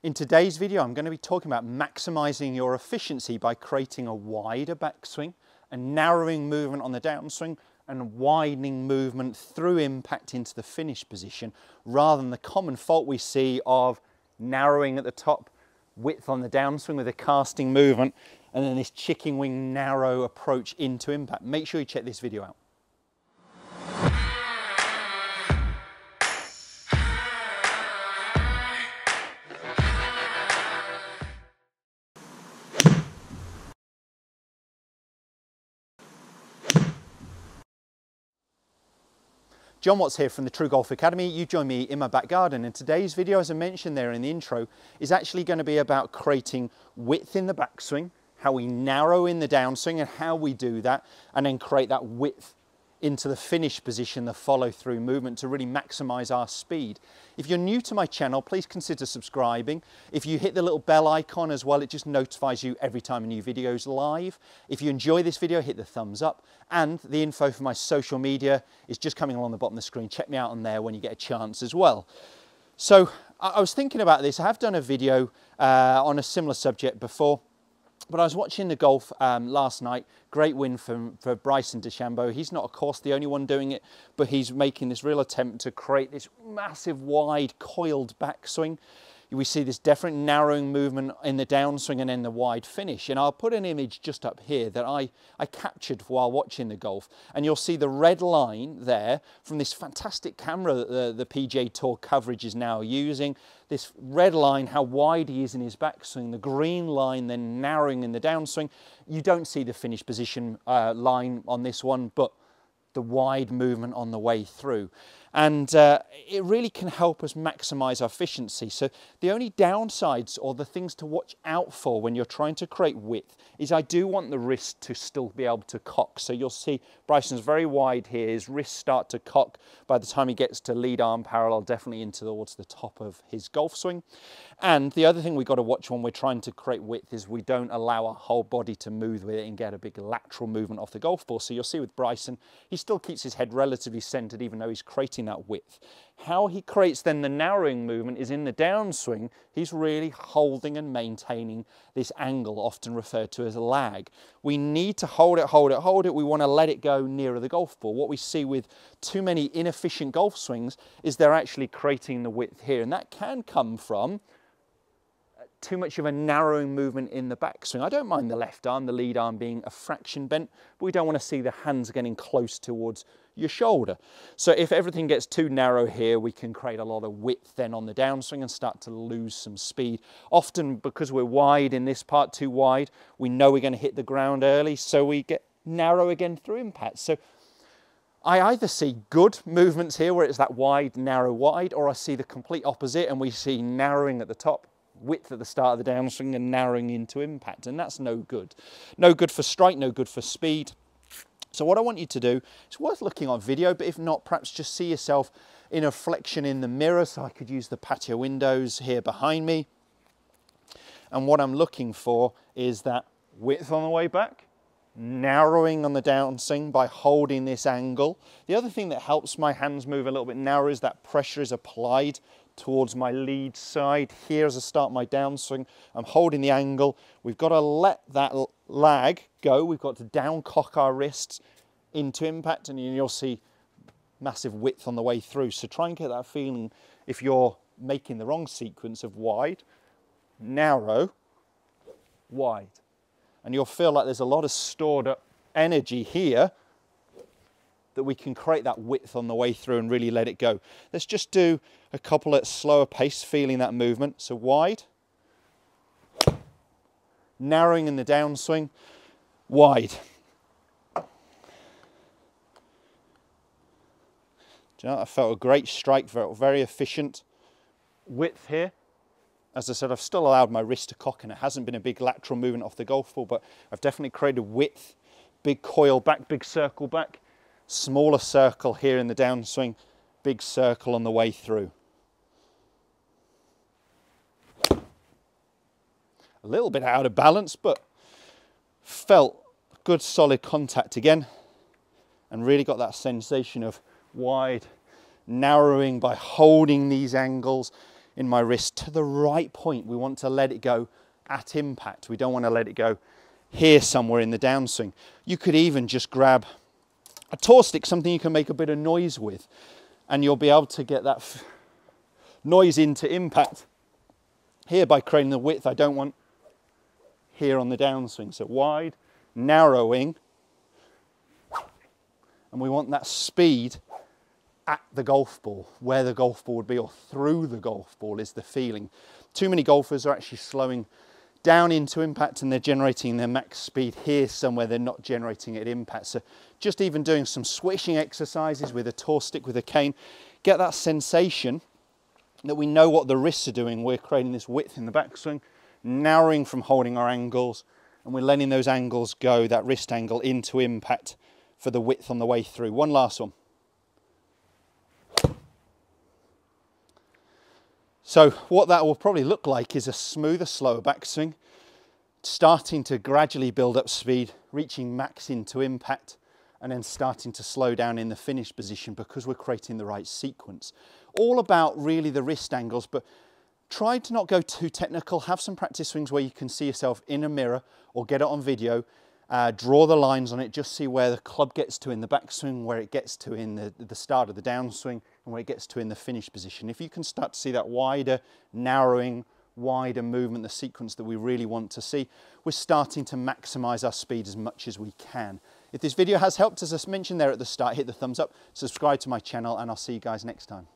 In today's video, I'm going to be talking about maximizing your efficiency by creating a wider backswing, a narrowing movement on the downswing, and widening movement through impact into the finish position, rather than the common fault we see of narrowing at the top, width on the downswing with a casting movement, and then this chicken wing narrow approach into impact. Make sure you check this video out. Jon Watts here from the TruGolf Academy. You join me in my back garden, and today's video, as I mentioned there in the intro, is actually going to be about creating width in the backswing, how we narrow in the downswing and how we do that, and then create that width into the finish position, the follow through movement, to really maximize our speed. If you're new to my channel, please consider subscribing. If you hit the little bell icon as well, it just notifies you every time a new video is live. If you enjoy this video, hit the thumbs up, and the info for my social media is just coming along the bottom of the screen. Check me out on there when you get a chance as well. So I was thinking about this. I have done a video on a similar subject before, but I was watching the golf last night. Great win for Bryson DeChambeau. He's not, of course, the only one doing it, but he's making this real attempt to create this massive, wide, coiled backswing. We see this definite narrowing movement in the downswing and then the wide finish. And I'll put an image just up here that I captured while watching the golf. And you'll see the red line there from this fantastic camera that the PGA Tour coverage is now using. This red line, how wide he is in his backswing, the green line then narrowing in the downswing. You don't see the finish position line on this one, but the wide movement on the way through. And it really can help us maximize our efficiency. So the only downsides or the things to watch out for when you're trying to create width is I do want the wrist to still be able to cock. So you'll see Bryson's very wide here. His wrists start to cock by the time he gets to lead arm parallel, definitely in towards the top of his golf swing. And the other thing we've got to watch when we're trying to create width is we don't allow our whole body to move with it and get a big lateral movement off the golf ball. So you'll see with Bryson, he still keeps his head relatively centered even though he's creating that width. How he creates then the narrowing movement is in the downswing, he's really holding and maintaining this angle, often referred to as a lag. We need to hold it, hold it, hold it. We want to let it go nearer the golf ball. What we see with too many inefficient golf swings is they're actually creating the width here, and that can come from too much of a narrowing movement in the backswing. I don't mind the left arm, the lead arm being a fraction bent, but we don't want to see the hands getting close towards your shoulder. So if everything gets too narrow here, we can create a lot of width then on the downswing and start to lose some speed. Often because we're wide in this part, too wide, we know we're going to hit the ground early, so we get narrow again through impact. So I either see good movements here where it's that wide, narrow, wide, or I see the complete opposite and we see narrowing at the top, width at the start of the downswing and narrowing into impact, and that's no good. No good for strike, no good for speed. So what I want you to do, it's worth looking on video, but if not, perhaps just see yourself in a reflection in the mirror. So I could use the patio windows here behind me. And what I'm looking for is that width on the way back, narrowing on the downswing by holding this angle. The other thing that helps my hands move a little bit narrower is that pressure is applied towards my lead side. Here as I start my downswing, I'm holding the angle. We've got to let that lag go. We've got to down cock our wrists into impact, and you'll see massive width on the way through. So try and get that feeling if you're making the wrong sequence of wide, narrow, wide. And you'll feel like there's a lot of stored up energy here that we can create that width on the way through and really let it go. Let's just do a couple at slower pace, feeling that movement. So wide, narrowing in the downswing, wide. Do you know, I felt a great strike, very efficient. Width here. As I said, I've still allowed my wrist to cock and it hasn't been a big lateral movement off the golf ball, but I've definitely created width, big coil back, big circle back. Smaller circle here in the downswing, big circle on the way through. A little bit out of balance, but felt good solid contact again and really got that sensation of wide narrowing by holding these angles. in my wrist to the right point. We want to let it go at impact. We don't want to let it go here somewhere in the downswing. You could even just grab a tour stick, something you can make a bit of noise with, and you'll be able to get that noise into impact here by creating the width I don't want here on the downswing. So wide, narrowing, and we want that speed at the golf ball, where the golf ball would be, or through the golf ball is the feeling. Too many golfers are actually slowing down into impact and they're generating their max speed here somewhere. They're not generating it at impact. So just even doing some swishing exercises with a tour stick, with a cane, get that sensation that we know what the wrists are doing. We're creating this width in the backswing, narrowing from holding our angles, and we're letting those angles go, that wrist angle, into impact for the width on the way through. One last one. So what that will probably look like is a smoother, slower backswing, starting to gradually build up speed, reaching max into impact, and then starting to slow down in the finish position because we're creating the right sequence. All about really the wrist angles, but try to not go too technical. Have some practice swings where you can see yourself in a mirror or get it on video. Draw the lines on it, just see where the club gets to in the backswing, where it gets to in the start of the downswing, and where it gets to in the finish position. If you can start to see that wider, narrowing, wider movement, the sequence that we really want to see, we're starting to maximize our speed as much as we can. If this video has helped, as I mentioned there at the start, hit the thumbs up, subscribe to my channel, and I'll see you guys next time.